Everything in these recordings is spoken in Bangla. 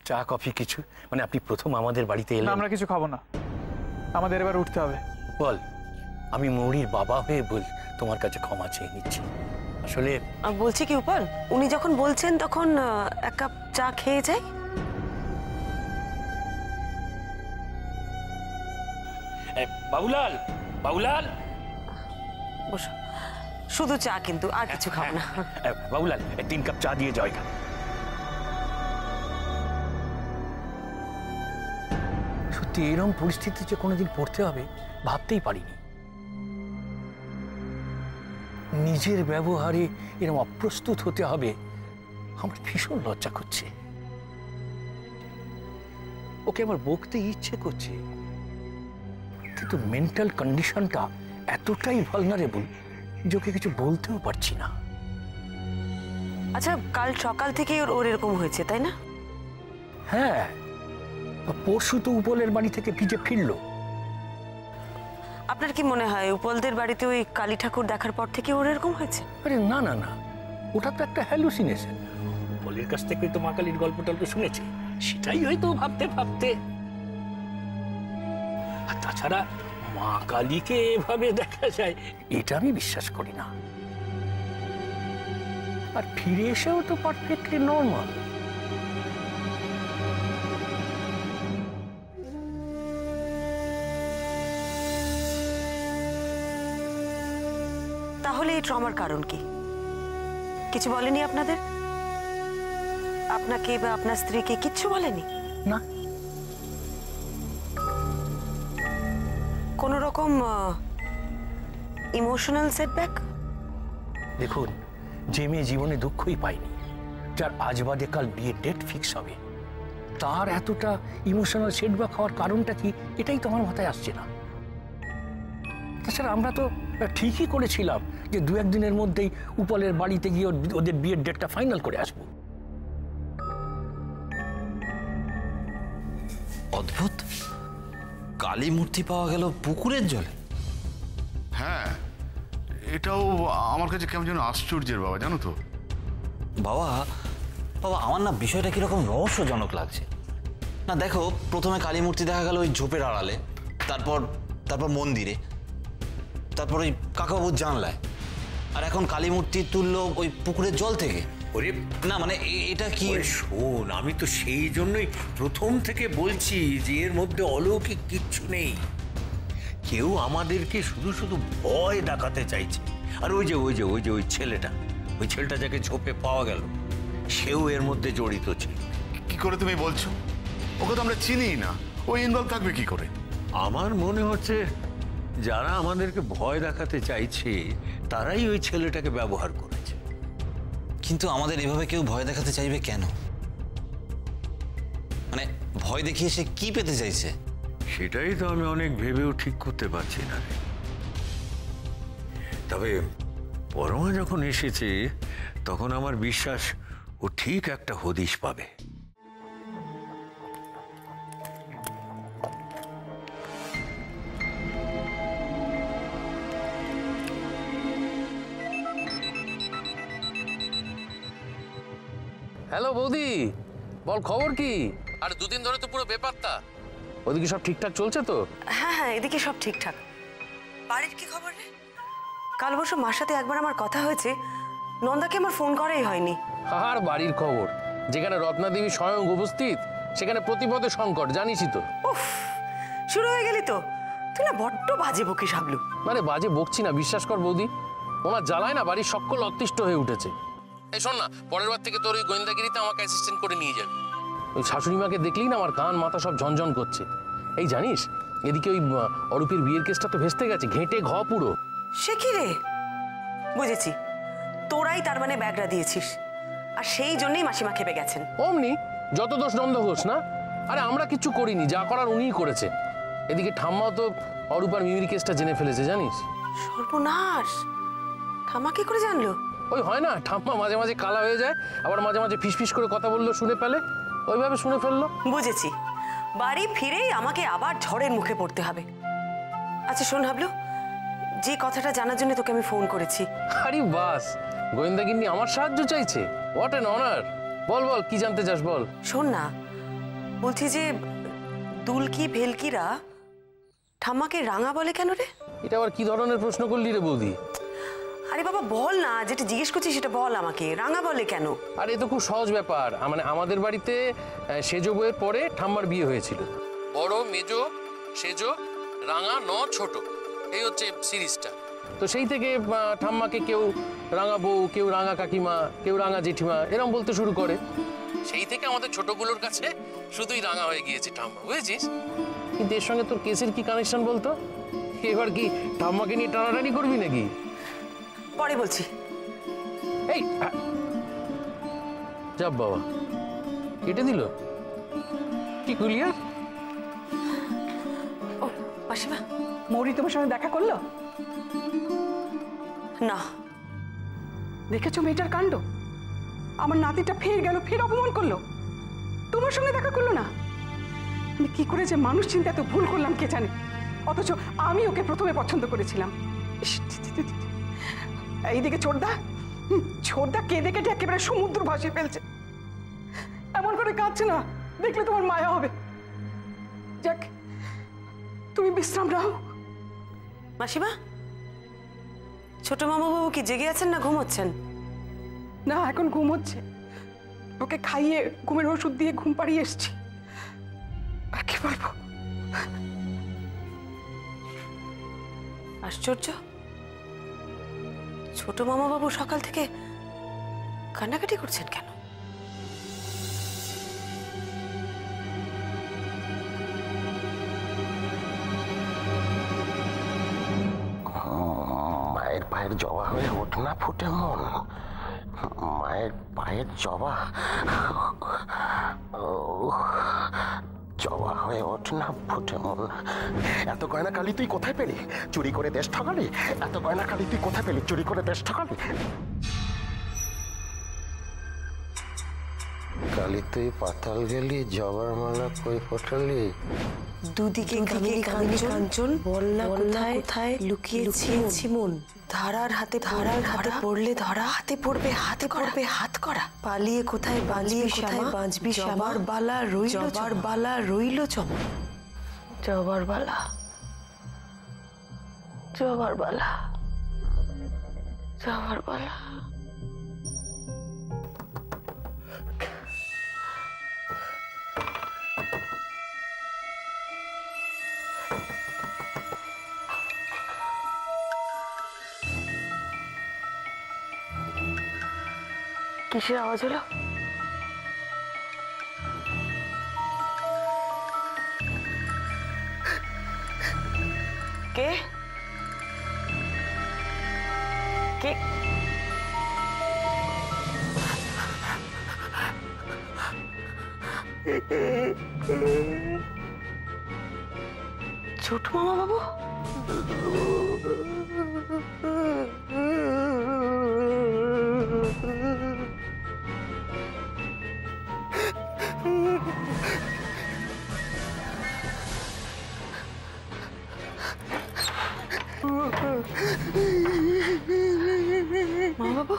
চা কফি কিছু? মানে আপনি প্রথম আমাদের বাড়িতে এলেন। আমরা কিছু খাবো না, আমাদের এবার উঠতে হবে। বল, আমি মৌরির বাবা হয়ে বল তোমার কাছে ক্ষমা চেয়ে নিচ্ছি। আসলে বলছি কি উপাল, উনি যখন বলছেন তখন এক কাপ চা খেয়ে যাই। বাবুলাল, বাবুলাল বসো, শুধু চা কিন্তু আর কিছু খাবো না। বাবুলাল 3 কাপ চা দিয়ে যাও। সত্যি এরকম পরিস্থিতি যে কোনোদিন পড়তে হবে ভাবতেই পারিনি। নিজের ব্যবহারে এরকম অপ্রস্তুত হতে হবে আমার ভীষণ লজ্জা করছে। ওকে আমার বকতে ইচ্ছে করছে, কিন্তু মেন্টাল কন্ডিশনটা এতটাই ভালনারেবল যে ওকে কিছু বলতেও পারছি না। আচ্ছা, কাল সকাল থেকে ওর এরকম হয়েছে তাই না? হ্যাঁ, পরশু তো উপলের বাড়ি থেকে ভিজে ফিরলো। আপনার কি মনে হয় উপলদের বাড়িতে ওই কালী ঠাকুর দেখার পর থেকে ওর এরকম হয়েছে? আরে না না না, ওটা তো একটা হ্যালুসিনেশন। উপলের কাছ থেকে তো মা কালীর গল্প টল্প শুনেছে, সেটাই হয়তো ভাবতে ভাবতে। আর তাছাড়া মা কালীকে এভাবে দেখা যায় এটা আমি বিশ্বাস করি না। আর ফিরে এসেও তো পারফেক্টলি নর্মাল। তাহলে এই ট্রমার কারণ কি? কিছু বলেনি আপনাদের? আপনাকে বা আপনার স্ত্রীকে কিচ্ছু বলেনি? না, কোন রকম ইমোশনাল সেটব্যাক? দেখুন, যে মেয়ে জীবনে দুঃখই পায়নি, যার আজ বাদে কাল বিয়ে ডেট ফিক্স হবে, তার এতটা ইমোশনাল সেটব্যাক হওয়ার কারণটা কি, এটাই তো আমার মাথায় আসছে না। তাছাড়া আমরা তো ঠিকই করেছিলাম যে 2-1 দিনের মধ্যেই উপলের বাড়িতে গিয়ে ওদের বিয়ের ডেটটা ফাইনাল করে আসবো। অদ্ভুত, কালী মূর্তি পাওয়া গেল পুকুরের জলে। হ্যাঁ, এটাও আমার কাছে কেমন যেন আশ্চর্যের বাবা, জানো তো। বাবা বাবা আমার না বিষয়টা কিরকম রহস্যজনক লাগছে। না দেখো, প্রথমে কালী মূর্তি দেখা গেল ওই ঝোপের আড়ালে, তারপর মন্দিরে, তারপর ওই কাকাবাবুর জানলায়, আর এখন কালী মূর্তি তুললো ওই পুকুরের জল থেকে। ওরে না মানে এটা কি? শোন, আমি তো সেই জন্যই প্রথম থেকে বলছি যে এর মধ্যে অলৌকিক কিচ্ছু নেই। কেউ আমাদেরকে শুধু শুধু ভয় দেখাতে চাইছে। আর ওই ছেলেটা যাকে ঝোপে পাওয়া গেল, সেও এর মধ্যে জড়িত ছিল। কি করে তুমি বলছো? ওকে তো আমরা চিনি না, ও ইনভলভ থাকবে কি করে? আমার মনে হচ্ছে যারা আমাদেরকে ভয় দেখাতে চাইছে তারাই ওই ছেলেটাকে ব্যবহার করেছে। কিন্তু আমাদের এভাবে কেউ ভয় দেখাতে চাইবে কেন? মানে ভয় দেখিয়ে সে কি পেতে চাইছে? সেটাই তো আমি অনেক ভেবেও ঠিক করতে পারছি না। তবে পরমা যখন এসেছে তখন আমার বিশ্বাস ও ঠিক একটা হদিশ পাবে। হ্যালো বৌদি, বল খবর কি? আর 2 দিন ধরে তো পুরো বেপাত্তা। ওদিকে সব ঠিকঠাক চলছে তো? হ্যাঁ হ্যাঁ, এদিকে সব ঠিকঠাক। বাড়ির কি খবর রে? কাল অবশ্য মার সাথে একবার আমার কথা হয়েছে, নন্দাকে আমার ফোন করাই হয়নি। আর বাড়ির খবর, যেখানে রত্নাদেবী স্বয়ং উপস্থিত সেখানে প্রতিপদে সংকট, জানিসই তো। উফ, শুরু হয়ে গেলি তো। তুই না বড্ড বাজে বকিস হাবলু। মানে বাজে বকছি না, বিশ্বাস কর বৌদি, ওনার জ্বালায় না বাড়ির সকল অতিষ্ঠ হয়ে উঠেছে। এই শোন না, পরের বার থেকে তোর ওই গোয়েন্দাগিরিতে আমাকে অ্যাসিস্ট্যান্ট করে নিয়ে যাবি। ওই শাশুড়ি মাকে দেখলেই না আমার কান মাথা সব ঝনঝন করছে। এই জানিস, এদিকে ওই অরূপের বিয়ের কেসটা তো ভেস্তে গেছে, ঘেঁটে ঘ পুরো। সে কি রে? বুঝেছি, তোরাই তার মানে ব্যাগরা দিয়েছিস, আর সেই জন্যই মাসিমা খেপে গেছেন। অমনি যত দোষ নন্দ ঘোষ না? আরে আমরা কিচ্ছু করিনি, যা করার উনিই করেছে। এদিকে ঠাম্মাও তো অরূপার মিমির কেসটা জেনে ফেলেছে, জানিস? সর্বনাশ! ঠাম্মা কি করে জানলো? ওই হয় না, ঠাম্মা মাঝে মাঝে কালা হয়ে যায়, আবার মাঝে মাঝে ফিসফিস করে কথা বললো, শুনে পেলে ওইভাবে শুনে ফেললো। বুঝেছি, বাড়ি ফিরেই আমাকে আবার ঝড়ের মুখে পড়তে হবে। আচ্ছা শোন হাবলু, যে কথাটা জানার জন্য তোকে আমি ফোন করেছি। আরে বাস, গোয়েন্দাগিন্নি আমার সাহায্য চাইছে? What an honour. বল বল, কি জানতে চাস বল। শোন না, বলছি যে দুলকি ভেলকিরা ঠাম্মাকে রাঙা বলে কেন রে? এটা আবার কি ধরনের প্রশ্ন করলি রে বৌদি? আরে বাবা বল না, যেটা জিজ্ঞেস করছি সেটা বল আমাকে, রাঙা বলে কেন? আর এ তো খুব সহজ ব্যাপার। মানে আমাদের বাড়িতে সেজো বইয়ের পরে ঠাম্মার বিয়ে হয়েছিল। বড়, মেজো, সেজো, রাঙা, ন, ছোট, এই হচ্ছে সিরিজটা। তো সেই থেকে ঠাম্মাকে কেউ রাঙা বউ, কেউ রাঙা কাকিমা, কেউ রাঙা জেঠিমা এরকম বলতে শুরু করে। সেই থেকে আমাদের ছোটগুলোর কাছে শুধুই রাঙা হয়ে গিয়েছে ঠাম্মা, বুঝেছিস? কিন্তু এর সঙ্গে তোর কেসের কি কানেকশন বলতো? এবার কি ঠাম্মাকে নিয়ে টানাটানি করবি নাকি? পরে বলছি। এই যাব বাবা, কেটে দিল কি কুলিয়া? ও মাসিমা, মৌরি তোমার সঙ্গে দেখা করলো? না। দেখেছো মেয়েটার কাণ্ড? আমার নাতিটা ফের গেল, ফের অপমান করলো, তোমার সঙ্গে দেখা করলো না। আমি কি করে যে মানুষ চিন্তা এত ভুল করলাম কে জানে, অথচ আমি ওকে প্রথমে পছন্দ করেছিলাম। ইস, এইদিকে ছোটদা কেঁদে কেটে একেবারে সমুদ্র ভাসিয়ে ফেলছে। এমন করে কাঁদছে না, দেখলে তোমার মায়া হবে। যাক, তুমি বিশ্রাম নাও। মাসিমা, ছোট মামাবাবু কি জেগে আছেন না ঘুমোচ্ছেন? না, এখন ঘুম হচ্ছে। ওকে খাইয়ে ঘুমের ওষুধ দিয়ে ঘুম পাড়িয়ে এসছি। আর কি বলবো? আশ্চর্য, ছোট মামাবাবু সকাল থেকে কান্নাকাটি করছেন কেন? মায়ের পায়ের জবা হয়ে ওঠ না ফুটে মন, মায়ের পায়ের জবা, জবা হয়ে ওঠ না ফুটে মন। এত গয়না কালি তুই কোথায় পেলি? চুরি করে দেশ ঠকালি? এত গয়না কালি তুই কোথায় পেলি? চুরি করে দেশ ঠকালি? কালি তুই পাতাল গেলি, জবার মালা কই ফোটালি? দুদিকে কাঞ্চন, বলনা কোথায় লুকিয়েছি মন। ধারার হাতে পড়লে ধরা, হাতে পড়বে হাত করা। পালিয়ে কোথায় বাঁচবি শ্যামা, জবার বালা রইল চমন। জবার বালা কিসের আওয়াজ হলো? কে? ছোট মামা বাবু? মামা বাবু,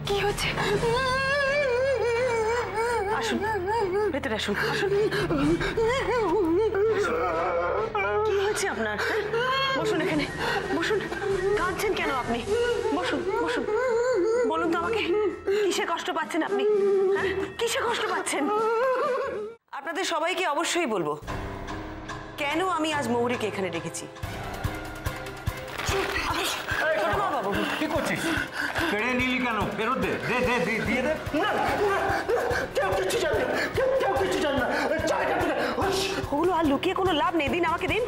কি হচ্ছে? আসুন, ভেতরে আসুন। কি হয়েছে আপনার? বসুন এখানে, বসুন। কাঁদছেন কেন আপনি? বসুন। বলুন তো আমাকে, কিসে কষ্ট পাচ্ছেন আপনি? হ্যাঁ, কিসে কষ্ট পাচ্ছেন? আপনাদের সবাইকে অবশ্যই বলবো কেন আমি আজ মৌরিকে এখানে ডেকেছি। বাবু, কি করছিস? কেড়ে নিলি কেন? ফেরত দে, দিয়ে দে। কেউ কিছু জানে না। ওগুলো আর লুকিয়ে কোনো লাভ নেই। দিন আমাকে, দিন।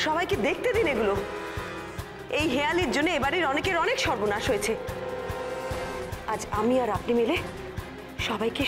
সবাইকে দেখতে দিন এগুলো। এই হেয়ালির জন্য এবারের অনেকের অনেক সর্বনাশ হয়েছে। আজ আমি আর আপনি মিলে সবাইকে